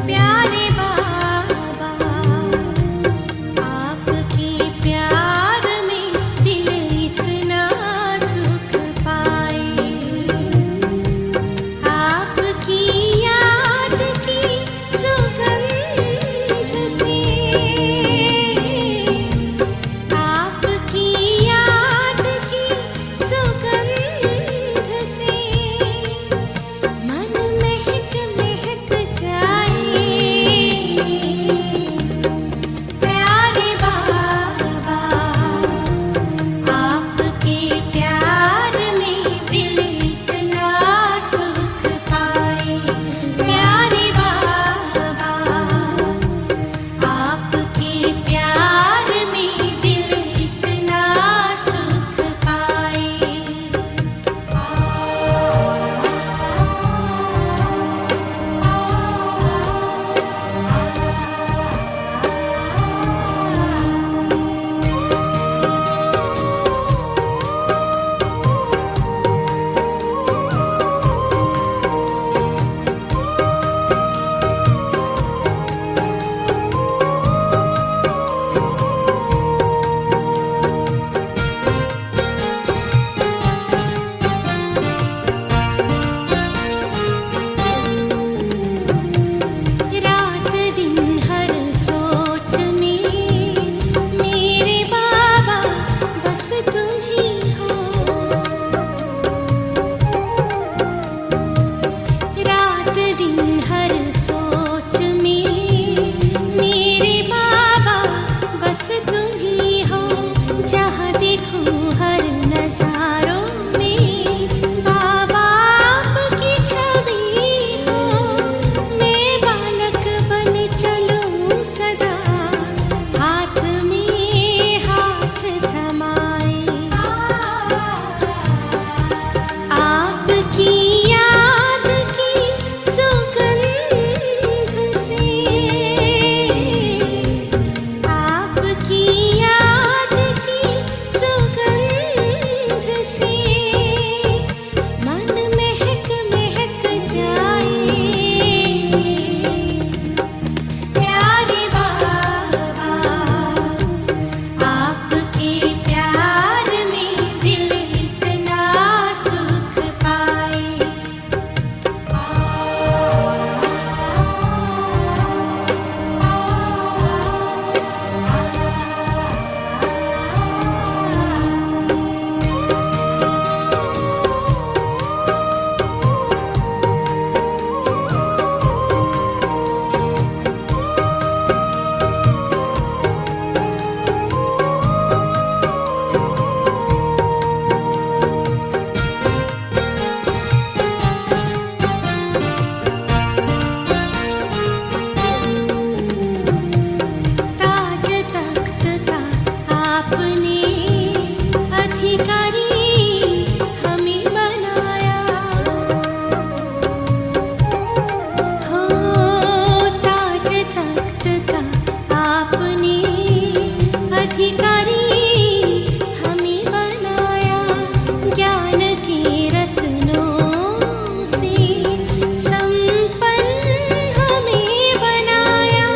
प्यारे बाबा, आपके प्यार में दिल इतना सुख पाए। आपकी याद की सुगंध से, आपकी याद की सुगंध से मन महक महक जाए। प्यारे बाबा, आपके प्यार में दिल इतना सुख पाए। प्यारे बाबा, आपके प्यार में दिल इतना सुख पाए। रात दिन हर सोच में मेरे बाबा बस तुम ही हो। रात दिन हर सोच में मेरे बाबा बस तुम ही हो। जहाँ देखूं हर नजारों में बाबा आपकी छवि हो। मैं बालक बन चलूं सदा, हाथ में हाथ थमाए। आपकी याद की सुगंध से, आपकी याद की सुगंध से मन महक महक जाए। प्यारे बाबा, आपके प्यार में दिल इतना सुख पाए। ताज तख्त का आपने अधिकारी हमें बनाया। हो ताज तख्त का आपने अधिकारी हमें बनाया। ज्ञान के रत्नों से संपन्न हमें बनाया।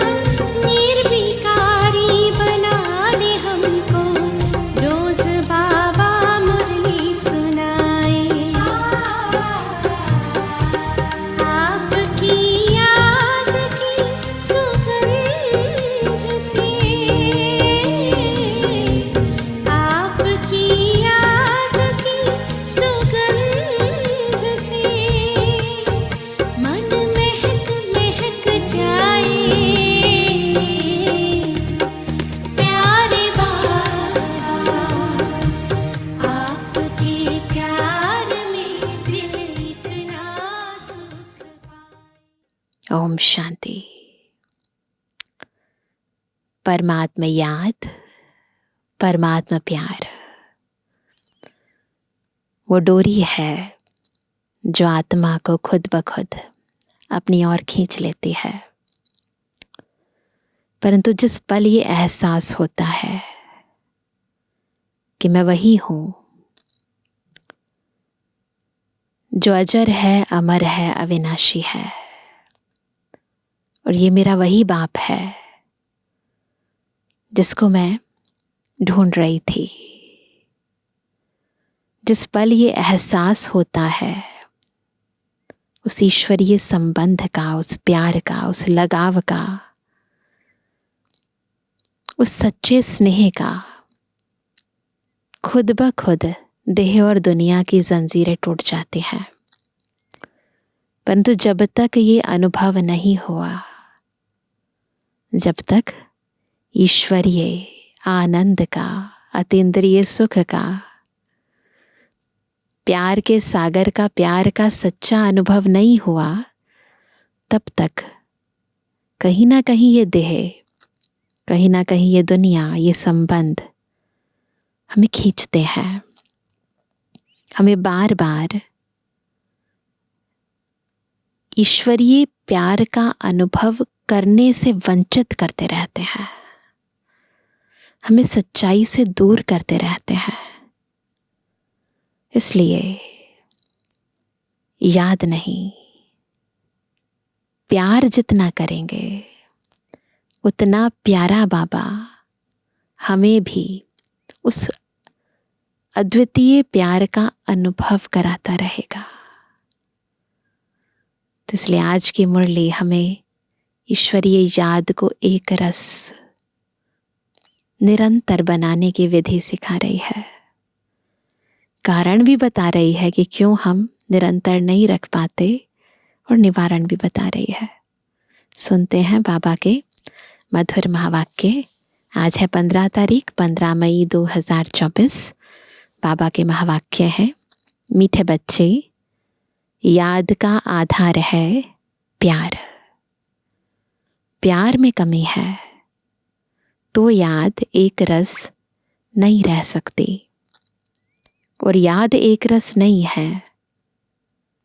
निर्विकारी बना दे हमको, रोज बाबा मुरली सुनाए। आपकी याद की सुगंध से, आपकी याद की सुगंध से मन महक महक जाए। प्यारे बाबा, आपके प्यार में दिल इतना सुख पाए। ओम शांति। परमात्मा याद, परमात्मा प्यार वो डोरी है जो आत्मा को खुद ब खुद अपनी ओर खींच लेती है। परंतु जिस पल ये एहसास होता है कि मैं वही हूँ जो अजर है, अमर है, अविनाशी है, और ये मेरा वही बाप है जिसको मैं ढूंढ रही थी। जिस पल ये एहसास होता है उस ईश्वरीय संबंध का, उस प्यार का, उस लगाव का, उस सच्चे स्नेह का, खुद ब खुद देह और दुनिया की जंजीरें टूट जाती हैं। परंतु जब तक ये अनुभव नहीं हुआ, जब तक ईश्वरीय आनंद का, अतीन्द्रिय सुख का, प्यार के सागर का, प्यार का सच्चा अनुभव नहीं हुआ, तब तक कहीं ना कहीं ये देह, कहीं ना कहीं ये दुनिया, ये संबंध हमें खींचते हैं, हमें बार बार ईश्वरीय प्यार का अनुभव करने से वंचित करते रहते हैं, हमें सच्चाई से दूर करते रहते हैं। इसलिए याद नहीं, प्यार जितना करेंगे उतना प्यारा बाबा हमें भी उस अद्वितीय प्यार का अनुभव कराता रहेगा। तो इसलिए आज की मुरली हमें ईश्वरीय याद को एक रस निरंतर बनाने की विधि सिखा रही है। कारण भी बता रही है कि क्यों हम निरंतर नहीं रख पाते, और निवारण भी बता रही है। सुनते हैं बाबा के मधुर महावाक्य। आज है 15 तारीख, 15 मई 2024। बाबा के महावाक्य है, मीठे बच्चे, याद का आधार है प्यार। प्यार में कमी है तो याद एक रस नहीं रह सकती, और याद एक रस नहीं है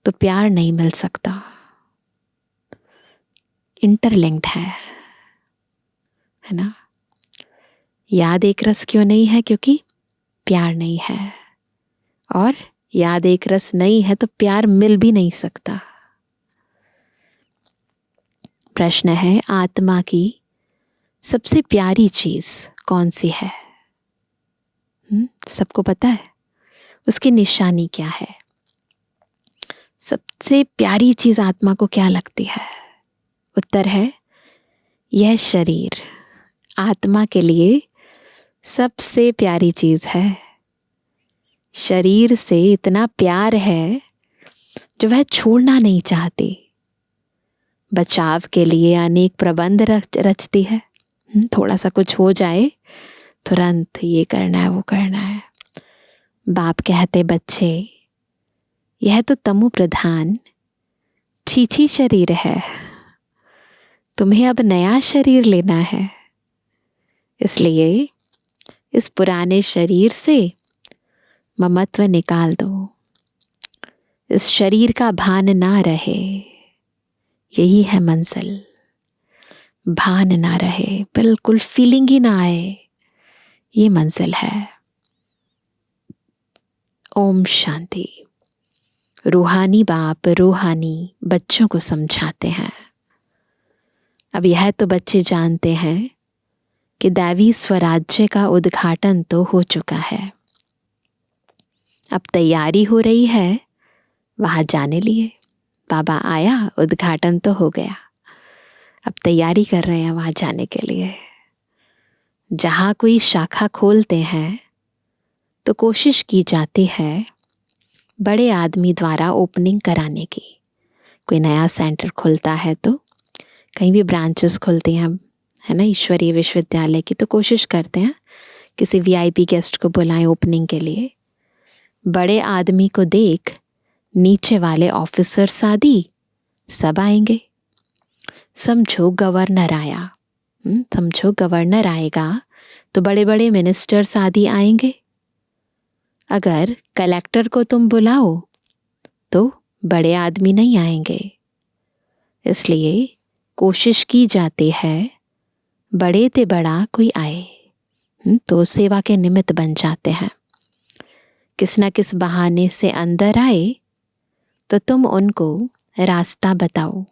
तो प्यार नहीं मिल सकता। इंटरलिंक्ड है ना। याद एक रस क्यों नहीं है? क्योंकि प्यार नहीं है, और याद एक रस नहीं है तो प्यार मिल भी नहीं सकता। प्रश्न है, आत्मा की सबसे प्यारी चीज कौन सी है? सबको पता है उसकी निशानी क्या है? सबसे प्यारी चीज आत्मा को क्या लगती है? उत्तर है, यह शरीर आत्मा के लिए सबसे प्यारी चीज है। शरीर से इतना प्यार है जो वह छोड़ना नहीं चाहती। बचाव के लिए अनेक प्रबंध रचती है। थोड़ा सा कुछ हो जाए तुरंत ये करना है, वो करना है। बाप कहते, बच्चे यह तो तमु प्रधान छीछी शरीर है, तुम्हें अब नया शरीर लेना है। इसलिए इस पुराने शरीर से ममत्व निकाल दो, इस शरीर का भान ना रहे। यही है मंजिल, भान ना रहे, बिल्कुल फीलिंग ही ना आए, ये मंजिल है। ओम शांति। रूहानी बाप रूहानी बच्चों को समझाते हैं। अब यह तो बच्चे जानते हैं कि दैवी स्वराज्य का उद्घाटन तो हो चुका है, अब तैयारी हो रही है वहां जाने लिए। बाबा आया, उद्घाटन तो हो गया, अब तैयारी कर रहे हैं वहां जाने के लिए। जहां कोई शाखा खोलते हैं तो कोशिश की जाती है बड़े आदमी द्वारा ओपनिंग कराने की। कोई नया सेंटर खुलता है तो कहीं भी ब्रांचेस खुलती हैं, है ना, ईश्वरीय विश्वविद्यालय की, तो कोशिश करते हैं किसी वीआईपी गेस्ट को बुलाएं ओपनिंग के लिए। बड़े आदमी को देख नीचे वाले ऑफिसर्स आदि सब आएंगे। समझो गवर्नर आया, समझो गवर्नर आएगा तो बड़े बड़े मिनिस्टर्स आदि आएंगे। अगर कलेक्टर को तुम बुलाओ तो बड़े आदमी नहीं आएंगे। इसलिए कोशिश की जाती है बड़े ते बड़ा कोई आए, तो सेवा के निमित्त बन जाते हैं। किस न किस बहाने से अंदर आए तो तुम उनको रास्ता बताओ।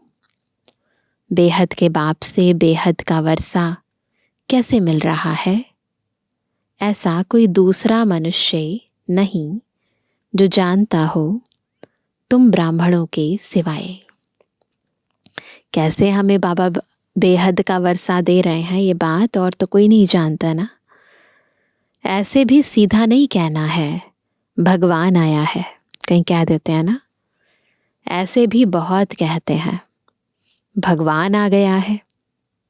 बेहद के बाप से बेहद का वर्षा कैसे मिल रहा है, ऐसा कोई दूसरा मनुष्य नहीं जो जानता हो तुम ब्राह्मणों के सिवाय। कैसे हमें बाबा बेहद का वर्षा दे रहे हैं ये बात और तो कोई नहीं जानता ना। ऐसे भी सीधा नहीं कहना है भगवान आया है, कहीं कह देते हैं ना। ऐसे भी बहुत कहते हैं भगवान आ गया है,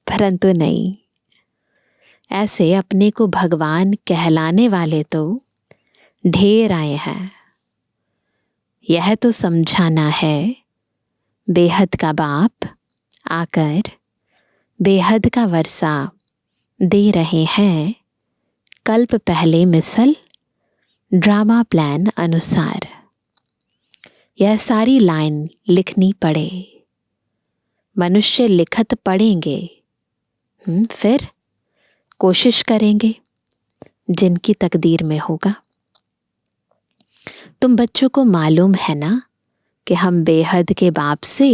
परंतु नहीं। ऐसे अपने को भगवान कहलाने वाले तो ढेर आए हैं। यह तो समझाना है बेहद का बाप आकर बेहद का वर्षा दे रहे हैं कल्प पहले मिसल ड्रामा प्लान अनुसार। यह सारी लाइन लिखनी पड़े, मनुष्य लिखत पढ़ेंगे, फिर कोशिश करेंगे जिनकी तकदीर में होगा। तुम बच्चों को मालूम है ना कि हम बेहद के बाप से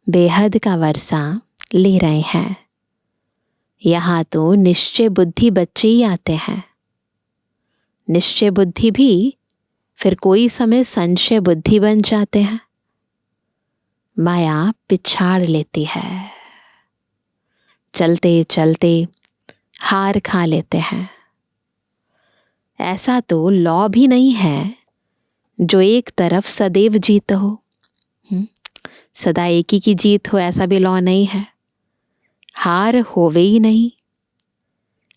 बेहद का वर्षा ले रहे हैं। यहाँ तो निश्चय बुद्धि बच्चे ही आते हैं। निश्चय बुद्धि भी फिर कोई समय संशय बुद्धि बन जाते हैं। माया पिछाड़ लेती है, चलते चलते हार खा लेते हैं। ऐसा तो लॉ भी नहीं है जो एक तरफ सदैव जीत हो, सदा एक ही की जीत हो, ऐसा भी लॉ नहीं है। हार होवे ही नहीं,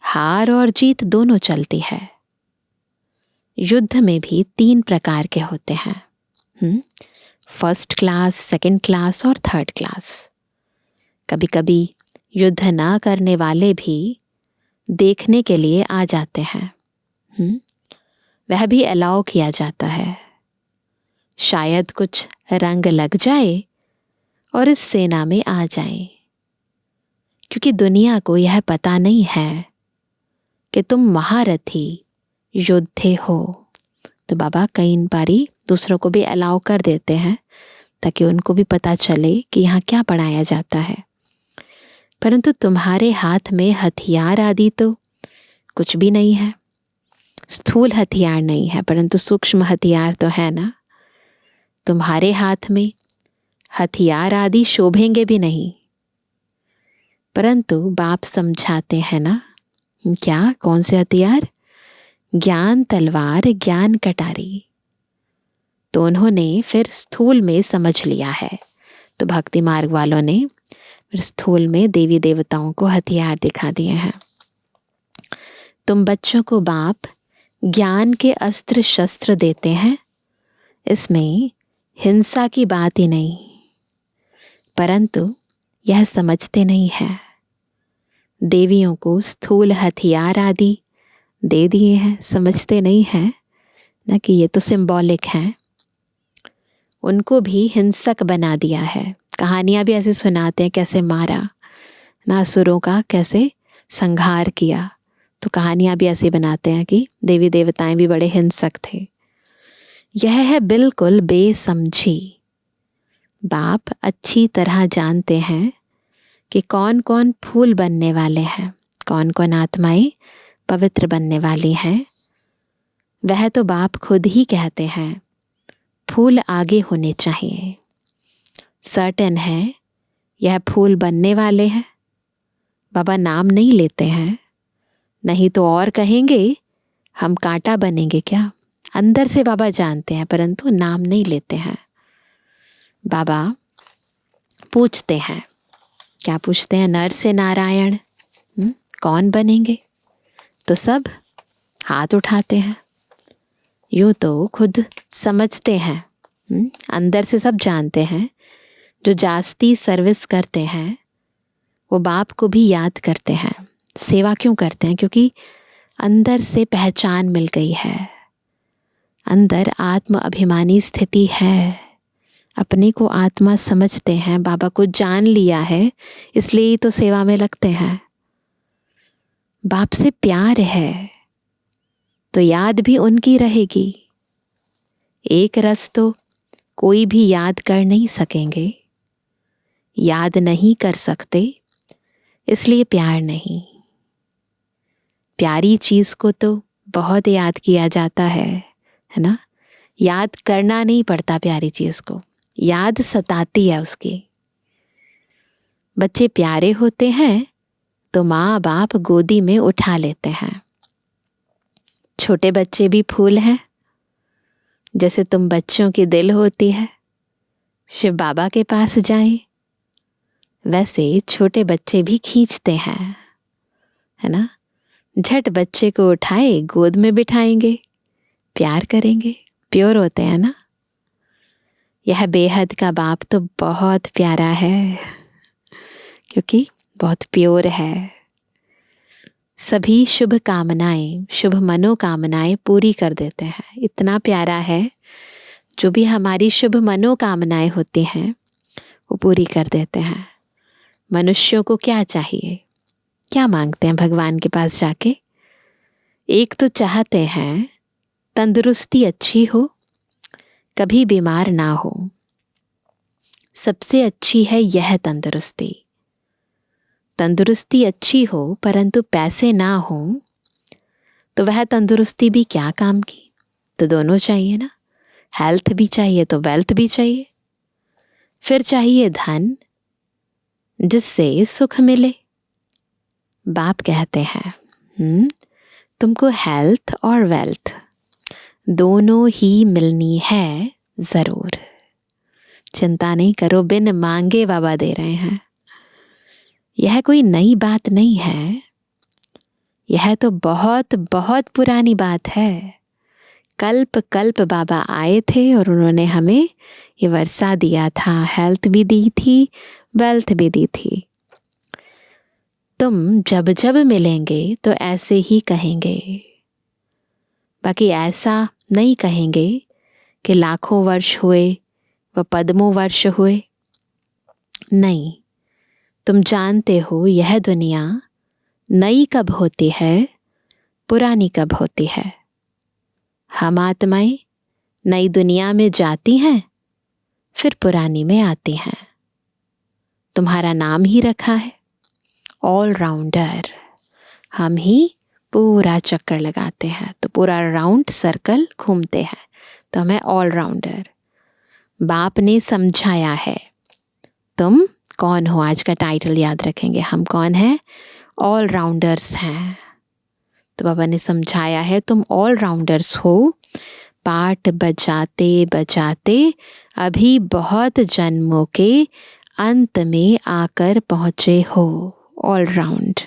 हार और जीत दोनों चलती है। युद्ध में भी 3 प्रकार के होते हैं, फर्स्ट क्लास, सेकंड क्लास और थर्ड क्लास। कभी कभी युद्ध ना करने वाले भी देखने के लिए आ जाते हैं, वह भी अलाउ किया जाता है। शायद कुछ रंग लग जाए और इस सेना में आ जाए, क्योंकि दुनिया को यह पता नहीं है कि तुम महारथी योद्धे हो। तो बाबा कई बारी दूसरों को भी अलाउ कर देते हैं ताकि उनको भी पता चले कि यहाँ क्या पढ़ाया जाता है। परंतु तुम्हारे हाथ में हथियार आदि तो कुछ भी नहीं है। स्थूल हथियार नहीं है, परंतु सूक्ष्म हथियार तो है ना। तुम्हारे हाथ में हथियार आदि शोभेंगे भी नहीं, परंतु बाप समझाते हैं ना, क्या कौन से हथियार? ज्ञान तलवार, ज्ञान कटारी। तो उन्होंने फिर स्थूल में समझ लिया है। तो भक्ति मार्ग वालों ने फिर स्थूल में देवी देवताओं को हथियार दिखा दिए हैं। तुम बच्चों को बाप ज्ञान के अस्त्र शस्त्र देते हैं, इसमें हिंसा की बात ही नहीं, परंतु यह समझते नहीं है। देवियों को स्थूल हथियार आदि दे दिए हैं, समझते नहीं हैं ना कि ये तो सिंबॉलिक है। उनको भी हिंसक बना दिया है। कहानियां भी ऐसे सुनाते हैं, कैसे मारा ना असुरों का, कैसे संहार किया। तो कहानियां भी ऐसे बनाते हैं कि देवी देवताएं भी बड़े हिंसक थे। यह है बिल्कुल बेसमझी। बाप अच्छी तरह जानते हैं कि कौन कौन फूल बनने वाले हैं, कौन कौन आत्माएं पवित्र बनने वाली हैं। वह तो बाप खुद ही कहते हैं फूल आगे होने चाहिए। सर्टेन है यह फूल बनने वाले हैं। बाबा नाम नहीं लेते हैं, नहीं तो और कहेंगे हम कांटा बनेंगे क्या। अंदर से बाबा जानते हैं, परंतु नाम नहीं लेते हैं। बाबा पूछते हैं, क्या पूछते हैं? नर से नारायण कौन बनेंगे? तो सब हाथ उठाते हैं। यूं तो खुद समझते हैं, अंदर से सब जानते हैं। जो जास्ती सर्विस करते हैं वो बाप को भी याद करते हैं। सेवा क्यों करते हैं? क्योंकि अंदर से पहचान मिल गई है, अंदर आत्म अभिमानी स्थिति है। अपने को आत्मा समझते हैं, बाबा को जान लिया है, इसलिए तो सेवा में लगते हैं। बाप से प्यार है तो याद भी उनकी रहेगी। एक रस तो कोई भी याद कर नहीं सकेंगे। याद नहीं कर सकते, इसलिए प्यार नहीं। प्यारी चीज को तो बहुत याद किया जाता है ना। याद करना नहीं पड़ता प्यारी चीज को, याद सताती है उसकी। बच्चे प्यारे होते हैं तो माँ बाप गोदी में उठा लेते हैं। छोटे बच्चे भी फूल हैं, जैसे तुम बच्चों की दिल होती है, शिव बाबा के पास जाएं, वैसे छोटे बच्चे भी खींचते हैं, है ना। झट बच्चे को उठाए गोद में बिठाएंगे, प्यार करेंगे, प्योर होते हैं ना। यह बेहद का बाप तो बहुत प्यारा है, क्योंकि बहुत प्योर है। सभी शुभ कामनाएं, शुभ मनोकामनाएं पूरी कर देते हैं। इतना प्यारा है, जो भी हमारी शुभ मनोकामनाएं होती हैं वो पूरी कर देते हैं। मनुष्यों को क्या चाहिए, क्या मांगते हैं भगवान के पास जाके? एक तो चाहते हैं तंदुरुस्ती अच्छी हो, कभी बीमार ना हो। सबसे अच्छी है यह तंदुरुस्ती। तंदुरुस्ती अच्छी हो परंतु पैसे ना हो तो वह तंदुरुस्ती भी क्या काम की। तो दोनों चाहिए ना, हेल्थ भी चाहिए तो वेल्थ भी चाहिए। फिर चाहिए धन, जिससे सुख मिले। बाप कहते हैं तुमको हेल्थ और वेल्थ दोनों ही मिलनी है जरूर। चिंता नहीं करो, बिन मांगे बाबा दे रहे हैं। यह कोई नई बात नहीं है, यह तो बहुत बहुत पुरानी बात है। कल्प कल्प बाबा आए थे और उन्होंने हमें ये वर्षा दिया था, हेल्थ भी दी थी, वेल्थ भी दी थी। तुम जब जब मिलेंगे तो ऐसे ही कहेंगे, बाकी ऐसा नहीं कहेंगे कि लाखों वर्ष हुए व पद्मों वर्ष हुए। नहीं, तुम जानते हो यह दुनिया नई कब होती है, पुरानी कब होती है। हम आत्माएं नई दुनिया में जाती हैं, फिर पुरानी में आती हैं। तुम्हारा नाम ही रखा है ऑलराउंडर। हम ही पूरा चक्कर लगाते हैं, तो पूरा राउंड सर्कल घूमते हैं, तो हमें ऑलराउंडर। बाप ने समझाया है। तुम कौन हो, आज का टाइटल याद रखेंगे, हम कौन हैं? ऑलराउंडर्स हैं। तो बाबा ने समझाया है तुम ऑलराउंडर्स हो। पाठ बजाते बजाते अभी बहुत जन्मों के अंत में आकर पहुंचे हो। ऑलराउंड।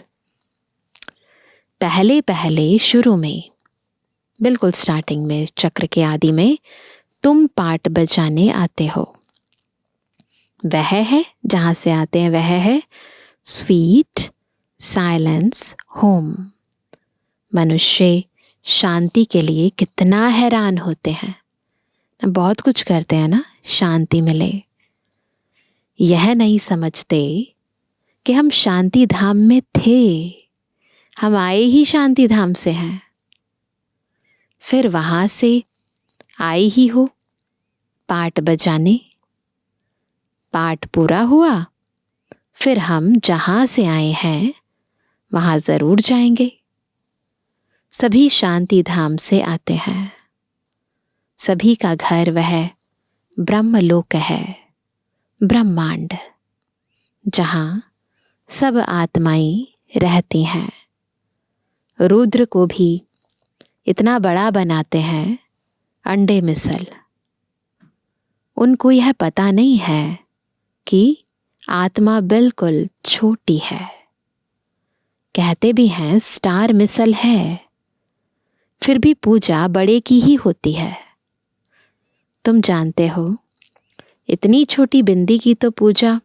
पहले पहले शुरू में, बिल्कुल स्टार्टिंग में, चक्र के आदि में तुम पाठ बजाने आते हो। वह है जहां से आते हैं, वह है स्वीट साइलेंस होम। मनुष्य शांति के लिए कितना हैरान होते हैं, बहुत कुछ करते हैं ना, शांति मिले। यह नहीं समझते कि हम शांति धाम में थे, हम आए ही शांति धाम से हैं। फिर वहां से आए ही हो पाठ बजाने, पाठ पूरा हुआ, फिर हम जहां से आए हैं वहां जरूर जाएंगे। सभी शांति धाम से आते हैं। सभी का घर वह ब्रह्मलोक है, ब्रह्मांड, जहां सब आत्माएं रहती हैं। रुद्र को भी इतना बड़ा बनाते हैं अंडे मिसल। उनको यह पता नहीं है कि आत्मा बिल्कुल छोटी है। कहते भी हैं स्टार मिसल है, फिर भी पूजा बड़े की ही होती है। तुम जानते हो इतनी छोटी बिंदी की तो पूजा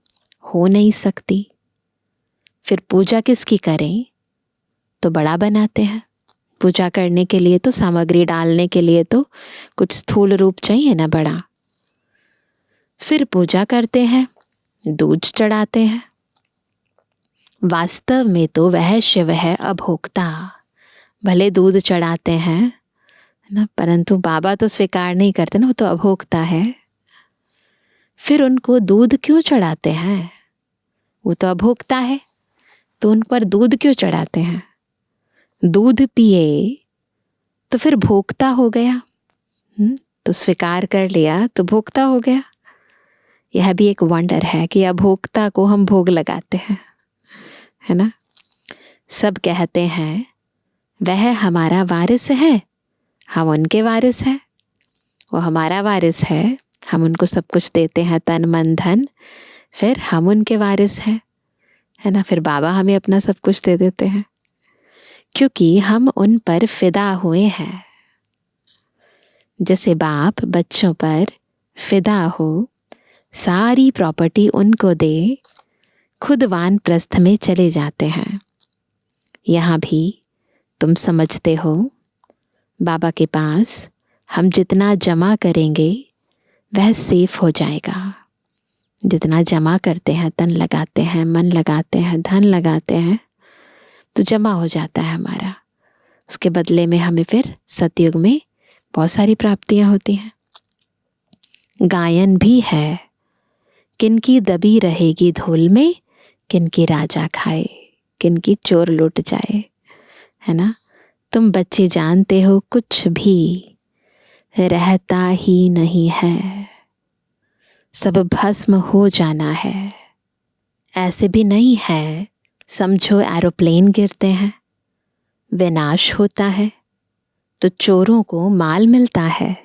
हो नहीं सकती, फिर पूजा किसकी करें? तो बड़ा बनाते हैं। पूजा करने के लिए तो, सामग्री डालने के लिए तो कुछ स्थूल रूप चाहिए ना, बड़ा। फिर पूजा करते हैं, दूध चढ़ाते हैं। वास्तव में तो वह शिव है अभोक्ता। भले दूध चढ़ाते हैं ना, परंतु बाबा तो स्वीकार नहीं करते ना, वो तो अभोक्ता है। फिर उनको दूध क्यों चढ़ाते हैं? वो तो अभोक्ता है, तो उन पर दूध क्यों चढ़ाते हैं? दूध पिए तो फिर भोक्ता हो गया, तो स्वीकार कर लिया तो भोक्ता हो गया। यह भी एक वंडर है कि अभोक्ता को हम भोग लगाते हैं, है ना। सब कहते हैं वह हमारा वारिस है, हम उनके वारिस हैं। वो हमारा वारिस है, हम उनको सब कुछ देते हैं, तन मन धन, फिर हम उनके वारिस हैं, है ना। फिर बाबा हमें अपना सब कुछ दे देते हैं, क्योंकि हम उन पर फिदा हुए हैं। जैसे बाप बच्चों पर फिदा हो, सारी प्रॉपर्टी उनको दे, खुद वानप्रस्थ में चले जाते हैं। यहाँ भी तुम समझते हो, बाबा के पास हम जितना जमा करेंगे वह सेफ हो जाएगा। जितना जमा करते हैं, तन लगाते हैं, मन लगाते हैं, धन लगाते हैं, तो जमा हो जाता है हमारा। उसके बदले में हमें फिर सतयुग में बहुत सारी प्राप्तियां होती हैं। गायन भी है, किनकी दबी रहेगी धूल में, किनकी राजा खाए, किनकी चोर लूट जाए, है ना। तुम बच्चे जानते हो कुछ भी रहता ही नहीं है, सब भस्म हो जाना है। ऐसे भी नहीं है, समझो एरोप्लेन गिरते हैं, विनाश होता है, तो चोरों को माल मिलता है।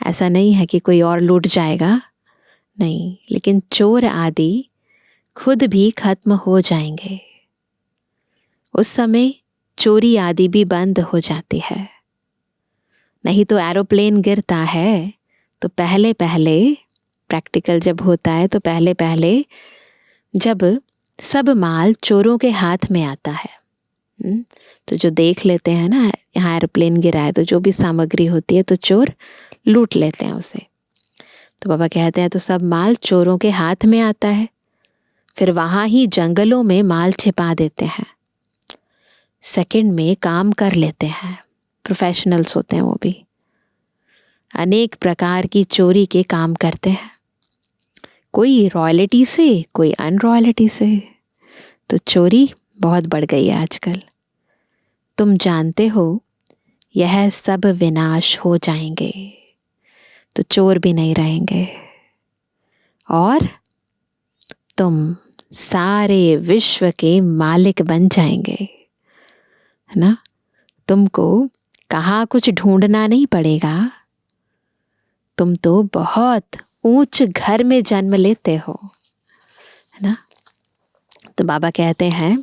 ऐसा नहीं है कि कोई और लूट जाएगा, नहीं, लेकिन चोर आदि खुद भी खत्म हो जाएंगे। उस समय चोरी आदि भी बंद हो जाती है। नहीं तो एरोप्लेन गिरता है तो पहले पहले प्रैक्टिकल जब होता है तो पहले पहले जब सब माल चोरों के हाथ में आता है, तो जो देख लेते हैं ना यहाँ एरोप्लेन गिरा है, तो जो भी सामग्री होती है तो चोर लूट लेते हैं उसे। तो बाबा कहते हैं तो सब माल चोरों के हाथ में आता है, फिर वहाँ ही जंगलों में माल छिपा देते हैं, सेकंड में काम कर लेते हैं। प्रोफेशनल्स होते हैं वो भी, अनेक प्रकार की चोरी के काम करते हैं, कोई रॉयल्टी से, कोई अनरॉयल्टी से। तो चोरी बहुत बढ़ गई है आजकल। तुम जानते हो यह सब विनाश हो जाएंगे, तो चोर भी नहीं रहेंगे, और तुम सारे विश्व के मालिक बन जाएंगे, है ना। तुमको कहाँ कुछ ढूंढना नहीं पड़ेगा, तुम तो बहुत ऊंच घर में जन्म लेते हो, है ना। तो बाबा कहते हैं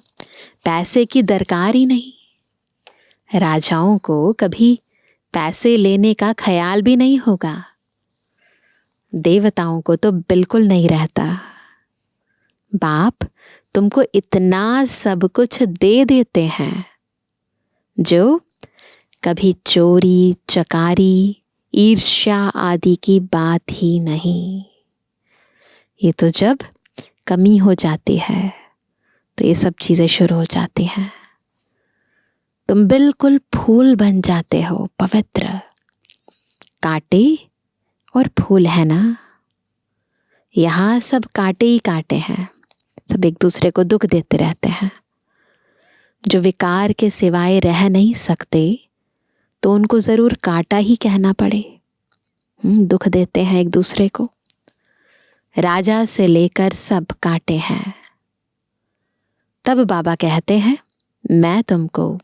पैसे की दरकार ही नहीं। राजाओं को कभी पैसे लेने का ख्याल भी नहीं होगा, देवताओं को तो बिल्कुल नहीं रहता। बाप तुमको इतना सब कुछ दे देते हैं जो कभी चोरी चकारी ईर्ष्या आदि की बात ही नहीं। ये तो जब कमी हो जाती है तो ये सब चीजें शुरू हो जाती हैं। तुम बिल्कुल फूल बन जाते हो, पवित्र, कांटे और फूल है ना। यहाँ सब कांटे ही कांटे हैं, सब एक दूसरे को दुख देते रहते हैं। जो विकार के सिवाय रह नहीं सकते तो उनको जरूर कांटा ही कहना पड़े, दुख देते हैं एक दूसरे को। राजा से लेकर सब कांटे हैं। तब बाबा कहते हैं मैं तुमको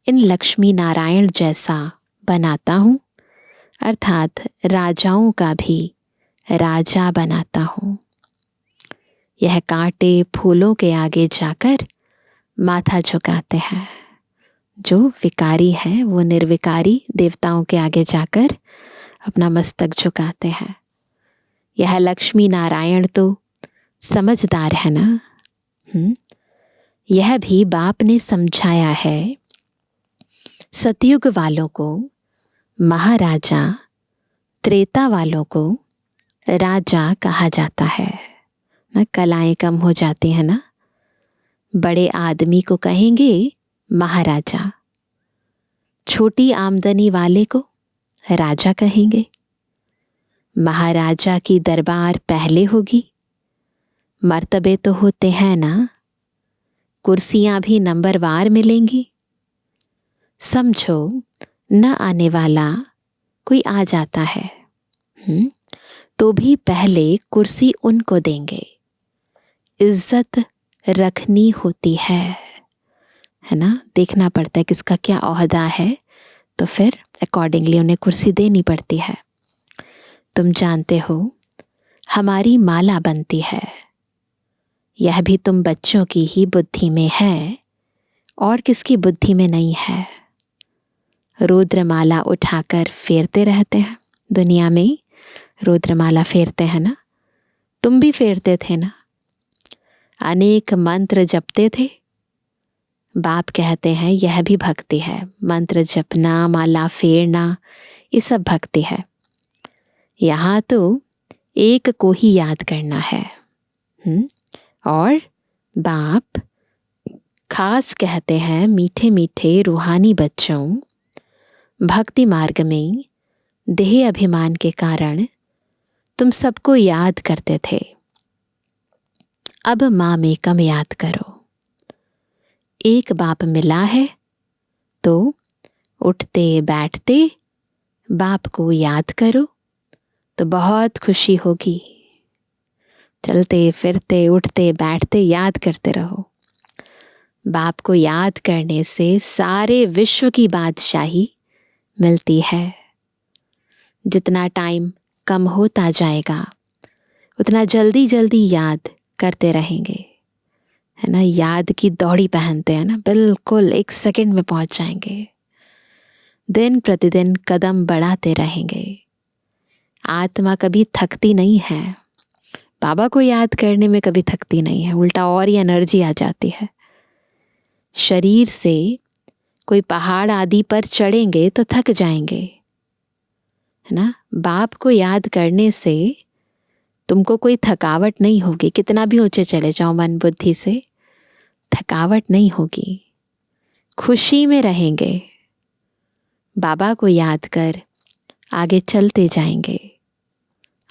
इन लक्ष्मी नारायण जैसा बनाता हूँ, अर्थात राजाओं का भी राजा बनाता हूँ। यह कांटे फूलों के आगे जाकर माथा झुकाते हैं। जो विकारी है वो निर्विकारी देवताओं के आगे जाकर अपना मस्तक झुकाते हैं। यह लक्ष्मी नारायण तो समझदार है ना। यह भी बाप ने समझाया है। सतयुग वालों को महाराजा, त्रेता वालों को राजा कहा जाता है ना। कलाएं कम हो जाती है ना। बड़े आदमी को कहेंगे महाराजा, छोटी आमदनी वाले को राजा कहेंगे। महाराजा की दरबार पहले होगी, मर्तबे तो होते हैं ना, कुर्सियां भी नंबरवार मिलेंगी। समझो न आने वाला कोई आ जाता है, तो भी पहले कुर्सी उनको देंगे। इज्जत रखनी होती है ना। देखना पड़ता है किसका क्या ओहदा है, तो फिर अकॉर्डिंगली उन्हें कुर्सी देनी पड़ती है। तुम जानते हो हमारी माला बनती है, यह भी तुम बच्चों की ही बुद्धि में है, और किसकी बुद्धि में नहीं है। रुद्रमाला उठाकर फेरते रहते हैं, दुनिया में रुद्रमाला फेरते हैं ना, तुम भी फेरते थे ना। अनेक मंत्र जपते थे। बाप कहते हैं यह भी भक्ति है, मंत्र जपना, माला फेरना, ये सब भक्ति है। यहाँ तो एक को ही याद करना है। और बाप खास कहते हैं, मीठे मीठे रूहानी बच्चों, भक्ति मार्ग में देह अभिमान के कारण तुम सबको याद करते थे, अब माँ में कम याद करो। एक बाप मिला है तो उठते बैठते बाप को याद करो तो बहुत खुशी होगी। चलते फिरते उठते बैठते याद करते रहो। बाप को याद करने से सारे विश्व की बादशाही मिलती है। जितना टाइम कम होता जाएगा उतना जल्दी जल्दी याद करते रहेंगे, है ना। याद की दौड़ी पहनते हैं ना, बिल्कुल 1 सेकंड में पहुंच जाएंगे। दिन प्रतिदिन कदम बढ़ाते रहेंगे। आत्मा कभी थकती नहीं है, बाबा को याद करने में कभी थकती नहीं है, उल्टा और ही एनर्जी आ जाती है। शरीर से कोई पहाड़ आदि पर चढ़ेंगे तो थक जाएंगे, है ना। बाप को याद करने से तुमको कोई थकावट नहीं होगी। कितना भी ऊंचे चले जाओ मन बुद्धि से, थकावट नहीं होगी, खुशी में रहेंगे। बाबा को याद कर आगे चलते जाएंगे।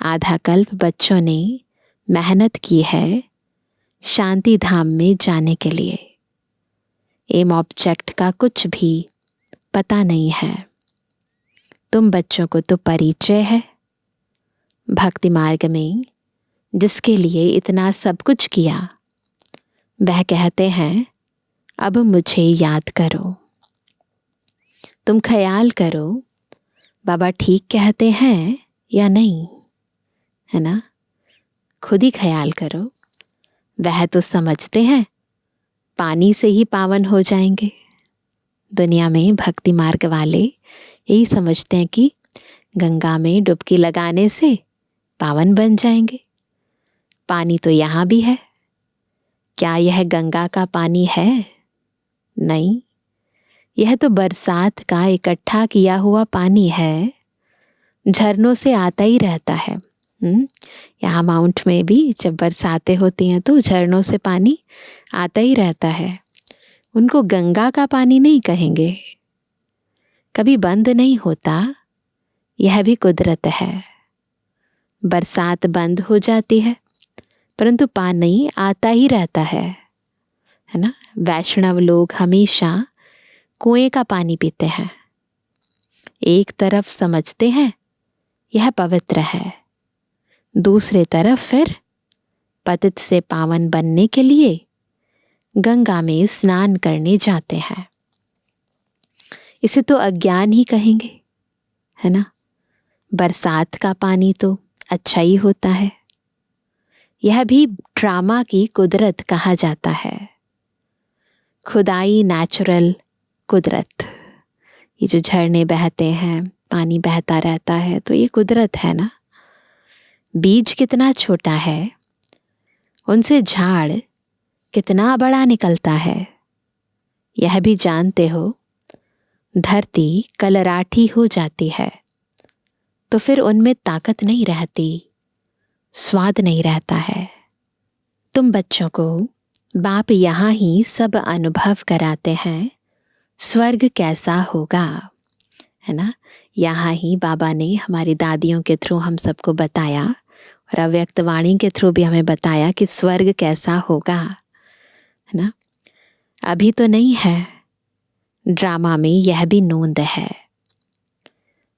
आधा कल्प बच्चों ने मेहनत की है शांति धाम में जाने के लिए। एम ऑब्जेक्ट का कुछ भी पता नहीं है। तुम बच्चों को तो परिचय है भक्ति मार्ग में, जिसके लिए इतना सब कुछ किया। वह कहते हैं अब मुझे याद करो। तुम ख्याल करो बाबा ठीक कहते हैं या नहीं, है ना। खुद ही ख्याल करो। वह तो समझते हैं पानी से ही पावन हो जाएंगे। दुनिया में भक्ति मार्ग वाले यही समझते हैं कि गंगा में डुबकी लगाने से पावन बन जाएंगे। पानी तो यहाँ भी है। क्या यह गंगा का पानी है? नहीं, यह तो बरसात का इकट्ठा किया हुआ पानी है, झरनों से आता ही रहता है। यहाँ माउंट में भी जब बरसातें होती हैं तो झरनों से पानी आता ही रहता है। उनको गंगा का पानी नहीं कहेंगे, कभी बंद नहीं होता, यह भी कुदरत है। बरसात बंद हो जाती है परंतु पानी आता ही रहता है ना। वैष्णव लोग हमेशा कुएं का पानी पीते हैं। एक तरफ समझते हैं यह पवित्र है, दूसरे तरफ फिर पतित से पावन बनने के लिए गंगा में स्नान करने जाते हैं। इसे तो अज्ञान ही कहेंगे, है ना। बरसात का पानी तो अच्छा ही होता है। यह भी ड्रामा की कुदरत कहा जाता है। खुदाई नेचुरल कुदरत। ये जो झरने बहते हैं, पानी बहता रहता है, तो ये कुदरत है ना। बीज कितना छोटा है, उनसे झाड़ कितना बड़ा निकलता है। यह भी जानते हो धरती कलराठी हो जाती है तो फिर उनमें ताकत नहीं रहती, स्वाद नहीं रहता है। तुम बच्चों को बाप यहाँ ही सब अनुभव कराते हैं स्वर्ग कैसा होगा, है ना। यहाँ ही बाबा ने हमारी दादियों के थ्रू हम सबको बताया और अव्यक्त वाणी के थ्रू भी हमें बताया कि स्वर्ग कैसा होगा, है ना। अभी तो नहीं है, ड्रामा में यह भी नोंद है।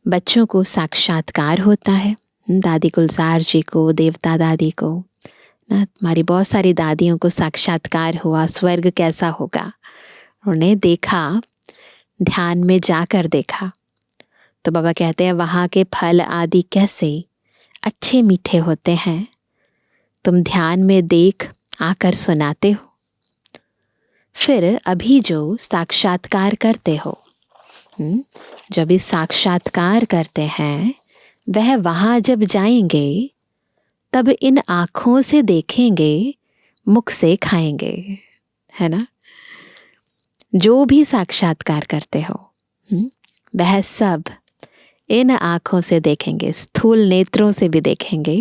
बच्चों को साक्षात्कार होता है, दादी गुलजार जी को, देवता दादी को ना, हमारी बहुत सारी दादियों को साक्षात्कार हुआ स्वर्ग कैसा होगा। उन्हें देखा, ध्यान में जाकर देखा, तो बाबा कहते हैं वहाँ के फल आदि कैसे अच्छे मीठे होते हैं, तुम ध्यान में देख आकर सुनाते हो। फिर अभी जो साक्षात्कार करते हो, जब इस साक्षात्कार करते हैं, वह वहाँ जब जाएंगे तब इन आँखों से देखेंगे, मुख से खाएंगे, है ना। जो भी साक्षात्कार करते हो वह सब इन आँखों से देखेंगे, स्थूल नेत्रों से भी देखेंगे।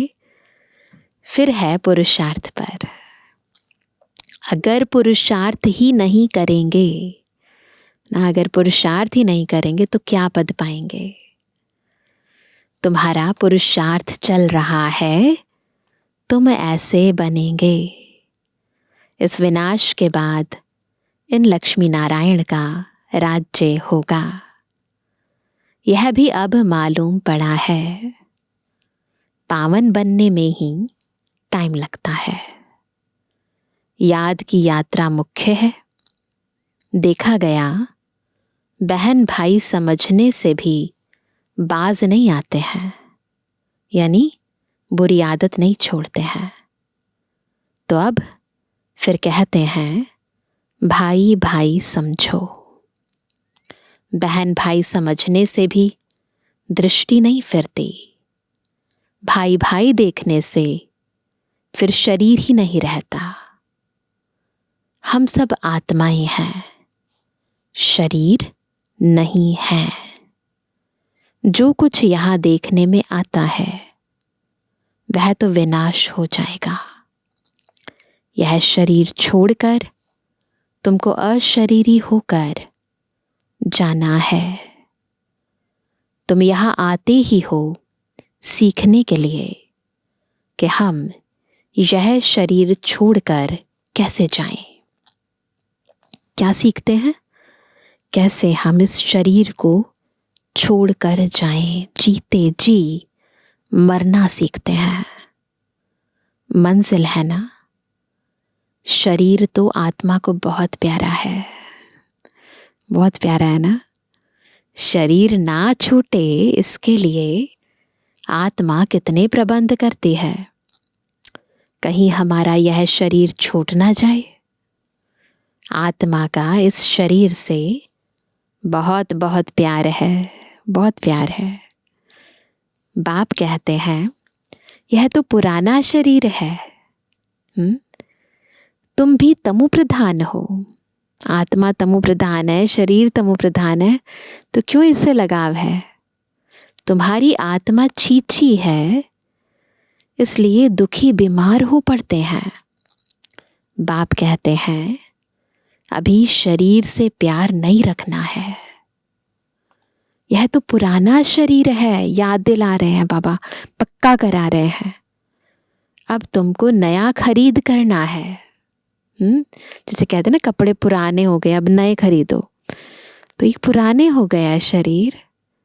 फिर है पुरुषार्थ पर। अगर पुरुषार्थ ही नहीं करेंगे ना, अगर पुरुषार्थ ही नहीं करेंगे तो क्या पद पाएंगे। तुम्हारा पुरुषार्थ चल रहा है, तुम ऐसे बनेंगे। इस विनाश के बाद इन लक्ष्मी नारायण का राज्य होगा, यह भी अब मालूम पड़ा है। पावन बनने में ही टाइम लगता है। याद की यात्रा मुख्य है। देखा गया बहन भाई समझने से भी बाज नहीं आते हैं, यानी बुरी आदत नहीं छोड़ते हैं। तो अब फिर कहते हैं भाई भाई समझो। बहन भाई समझने से भी दृष्टि नहीं फिरती। भाई भाई देखने से फिर शरीर ही नहीं रहता। हम सब आत्माएं हैं, शरीर नहीं है। जो कुछ यहाँ देखने में आता है वह तो विनाश हो जाएगा। यह शरीर छोड़कर तुमको अशरीरी होकर जाना है। तुम यहाँ आते ही हो सीखने के लिए कि हम यह शरीर छोड़कर कैसे जाएं। क्या सीखते हैं? कैसे हम इस शरीर को छोड़कर जाएं, जीते जी मरना सीखते हैं। मंजिल है ना। शरीर तो आत्मा को बहुत प्यारा है, बहुत प्यारा है ना। शरीर ना छूटे इसके लिए आत्मा कितने प्रबंध करती है। कहीं हमारा यह शरीर छूट ना जाए। आत्मा का इस शरीर से बहुत बहुत प्यार है, बहुत प्यार है। बाप कहते हैं यह तो पुराना शरीर है। तुम भी तमु प्रधान हो। आत्मा तमु प्रधान है, शरीर तमु प्रधान है, तो क्यों इससे लगाव है? तुम्हारी आत्मा छीछी है, इसलिए दुखी बीमार हो पड़ते हैं। बाप कहते हैं अभी शरीर से प्यार नहीं रखना है। यह तो पुराना शरीर है, याद दिला रहे हैं बाबा, पक्का करा रहे हैं। अब तुमको नया खरीद करना है। जैसे कहते हैं ना, कपड़े पुराने हो गए अब नए खरीदो, तो एक पुराने हो गया शरीर,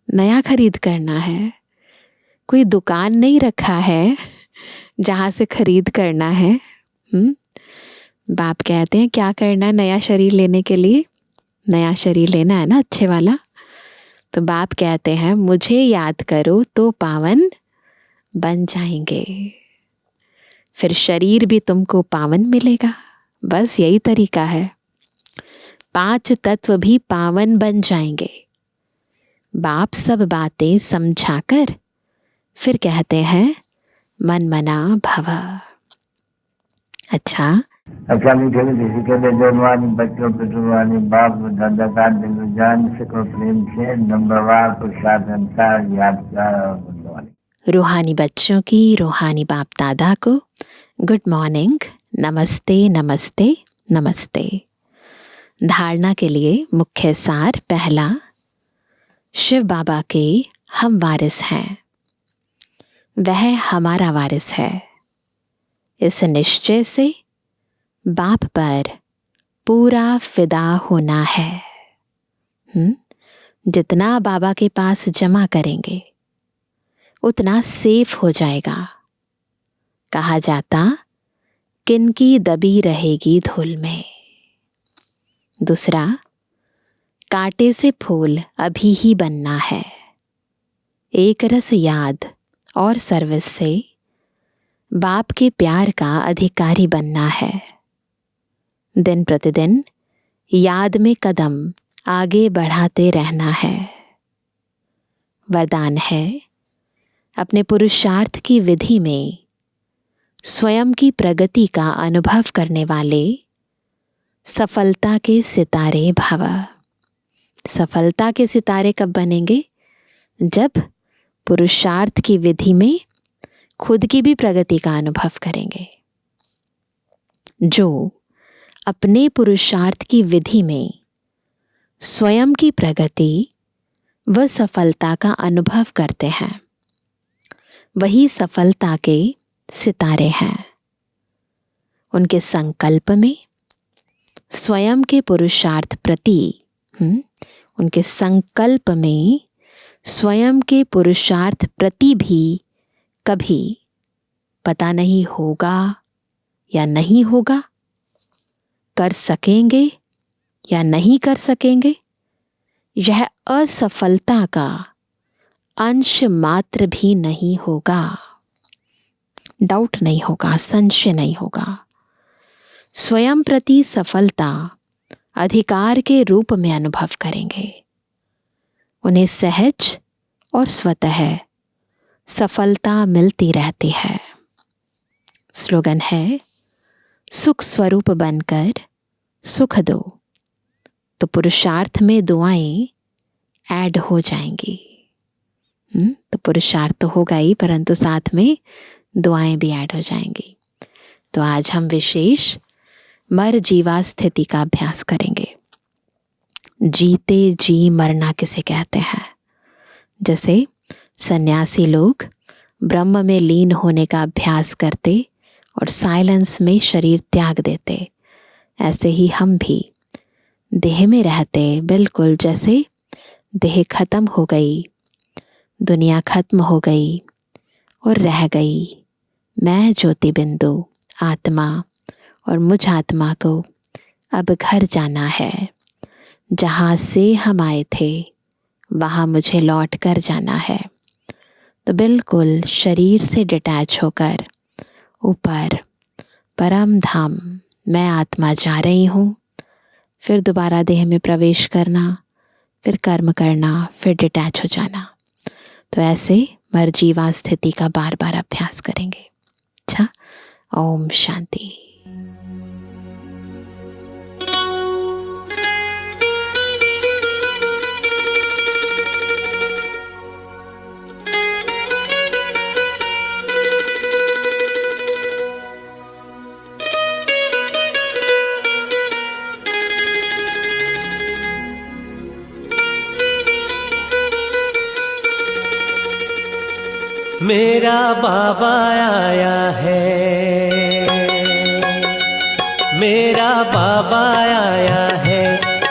नया खरीद करना है। कोई दुकान नहीं रखा है जहाँ से खरीद करना है। बाप कहते हैं क्या करना है नया शरीर लेने के लिए? नया शरीर लेना है ना, अच्छे वाला। तो बाप कहते हैं मुझे याद करो तो पावन बन जाएंगे। फिर शरीर भी तुमको पावन मिलेगा। बस यही तरीका है। 5 तत्व भी पावन बन जाएंगे। बाप सब बातें समझाकर फिर कहते हैं मन मना भव। अच्छा मीठे किसी के लिए जवानी बच्चों पे जुबानी बाप दादा का दिल जान सको प्रेम से नंबरवार प्रसाद अनुसार यादगार और रूहानी बच्चों की, रूहानी बाप दादा को गुड मॉर्निंग, नमस्ते नमस्ते नमस्ते। धारणा के लिए मुख्य सार। पहला, शिव बाबा के हम वारिस हैं, वह हमारा वारिस है। इस निश्चय से बाप पर पूरा फिदा होना है। जितना बाबा के पास जमा करेंगे उतना सेफ हो जाएगा। कहा जाता किनकी दबी रहेगी धूल में। दूसरा, कांटे से फूल अभी ही बनना है। एक रस याद और सर्विस से बाप के प्यार का अधिकारी बनना है। दिन प्रतिदिन याद में कदम आगे बढ़ाते रहना है। वरदान है, अपने पुरुषार्थ की विधि में स्वयं की प्रगति का अनुभव करने वाले सफलता के सितारे भव। सफलता के सितारे कब बनेंगे? जब पुरुषार्थ की विधि में खुद की भी प्रगति का अनुभव करेंगे। जो अपने पुरुषार्थ की विधि में स्वयं की प्रगति व सफलता का अनुभव करते हैं, वही सफलता के सितारे हैं। उनके संकल्प में स्वयं के पुरुषार्थ प्रति उनके संकल्प में स्वयं के पुरुषार्थ प्रति भी कभी पता नहीं होगा या नहीं होगा, कर सकेंगे या नहीं कर सकेंगे, यह असफलता का अंश मात्र भी नहीं होगा। डाउट नहीं होगा, संशय नहीं होगा। स्वयं प्रति सफलता अधिकार के रूप में अनुभव करेंगे। उन्हें सहज और स्वतः सफलता मिलती रहती है। स्लोगन है, सुख स्वरूप बनकर सुख दो, तो पुरुषार्थ में दुआएं ऐड हो जाएंगी। तो पुरुषार्थ तो होगा ही, परंतु साथ में दुआएं भी ऐड हो जाएंगी। तो आज हम विशेष मर जीवा स्थिति का अभ्यास करेंगे। जीते जी मरना किसे कहते हैं? जैसे सन्यासी लोग ब्रह्म में लीन होने का अभ्यास करते और साइलेंस में शरीर त्याग देते, ऐसे ही हम भी देह में रहते, बिल्कुल जैसे देह खत्म हो गई, दुनिया खत्म हो गई और रह गई मैं ज्योति बिंदु आत्मा, और मुझ आत्मा को अब घर जाना है। जहाँ से हम आए थे वहाँ मुझे लौट कर जाना है। तो बिल्कुल शरीर से डिटैच होकर ऊपर परम धाम मैं आत्मा जा रही हूँ। फिर दोबारा देह में प्रवेश करना, फिर कर्म करना, फिर डिटैच हो जाना। तो ऐसे मरजीवा स्थिति का बार बार अभ्यास करेंगे। अच्छा, ओम शांति। मेरा बाबा आया है, मेरा बाबा आया है,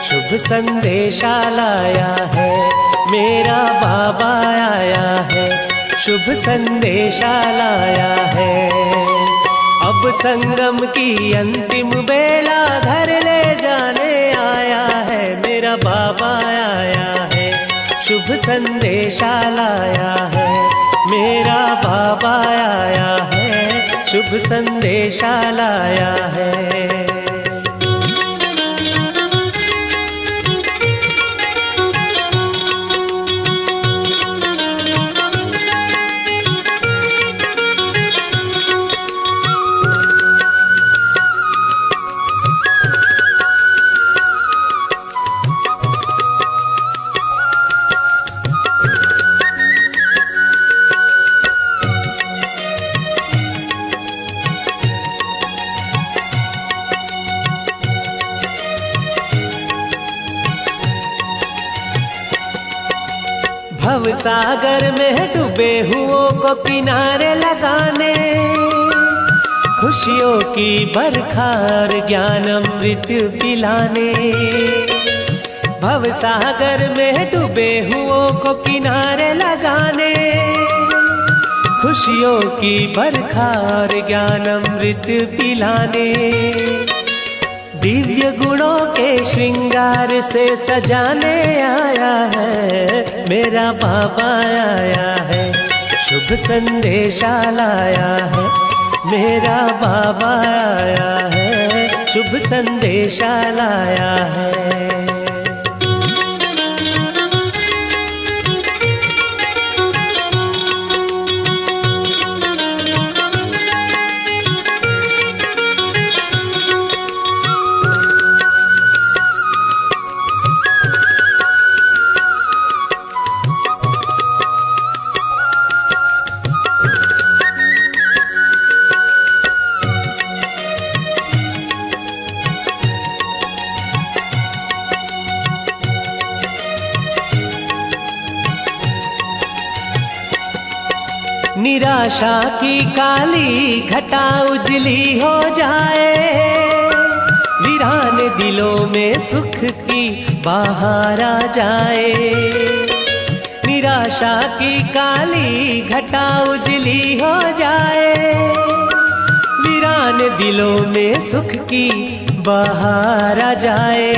शुभ संदेशा लाया है। मेरा बाबा आया है, शुभ संदेशा लाया है। अब संगम की अंतिम बेला घर ले जाने आया है। मेरा बाबा आया है, शुभ संदेशा लाया है। मेरा बाबा आया है, शुभ संदेशा लाया है। भव सागर में डूबे हुओं को किनारे लगाने, खुशियों की बरखार ज्ञान अमृत पिलाने, भव सागर में डूबे हुओं को किनारे लगाने। खुशियों की बरखार ज्ञान अमृत पिलाने, दिव्य गुणों के श्रृंगार से सजाने आया है मेरा बाबा आया है, शुभ संदेशा लाया है मेरा बाबा आया है, शुभ संदेशा लाया है। निराशा की काली घटा उजली हो जाए, वीरान दिलों में सुख की बहार आ जाए। निराशा की काली घटा उजली हो जाए, वीरान दिलों में सुख की बहार आ जाए।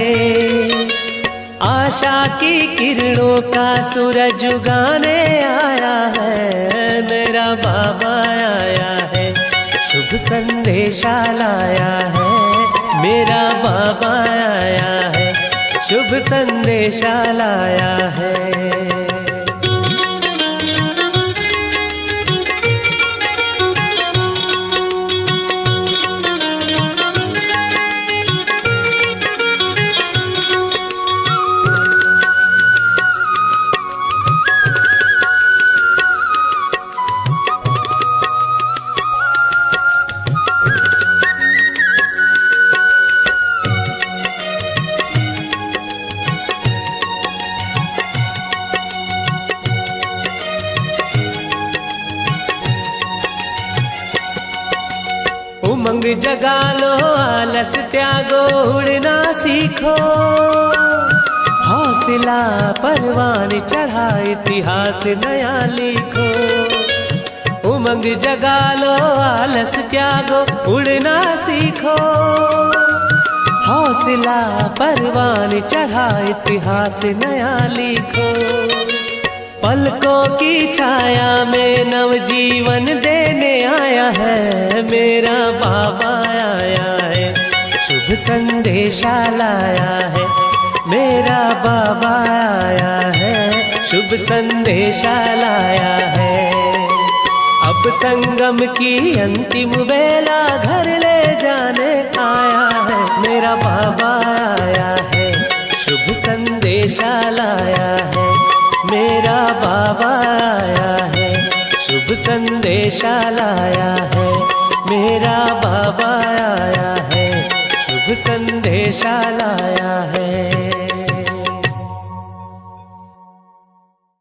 आशा की किरणों का सूरज उगाने आया है मेरा बाबा आया है, शुभ संदेशा लाया है मेरा बाबा आया है, शुभ संदेशा लाया है। उमंग जगा लो, आलस त्यागो, उड़ना सीखो, हौसला परवान चढ़ा इतिहास नया लिखो। उमंग जगा लो, आलस त्यागो, उड़ना सीखो, हौसला परवान चढ़ा इतिहास नया लिखो। पलकों की छाया में नवजीवन देने आया है मेरा बाबा आया है, शुभ संदेशा लाया है मेरा बाबा आया है, शुभ संदेशा लाया है। अब संगम की अंतिम बेला घर ले जाने आया है मेरा बाबा आया है, शुभ संदेशा लाया है मेरा बाबा आया है, शुभ संदेशा लाया है मेरा बाबा आया है, शुभ संदेशा लाया है।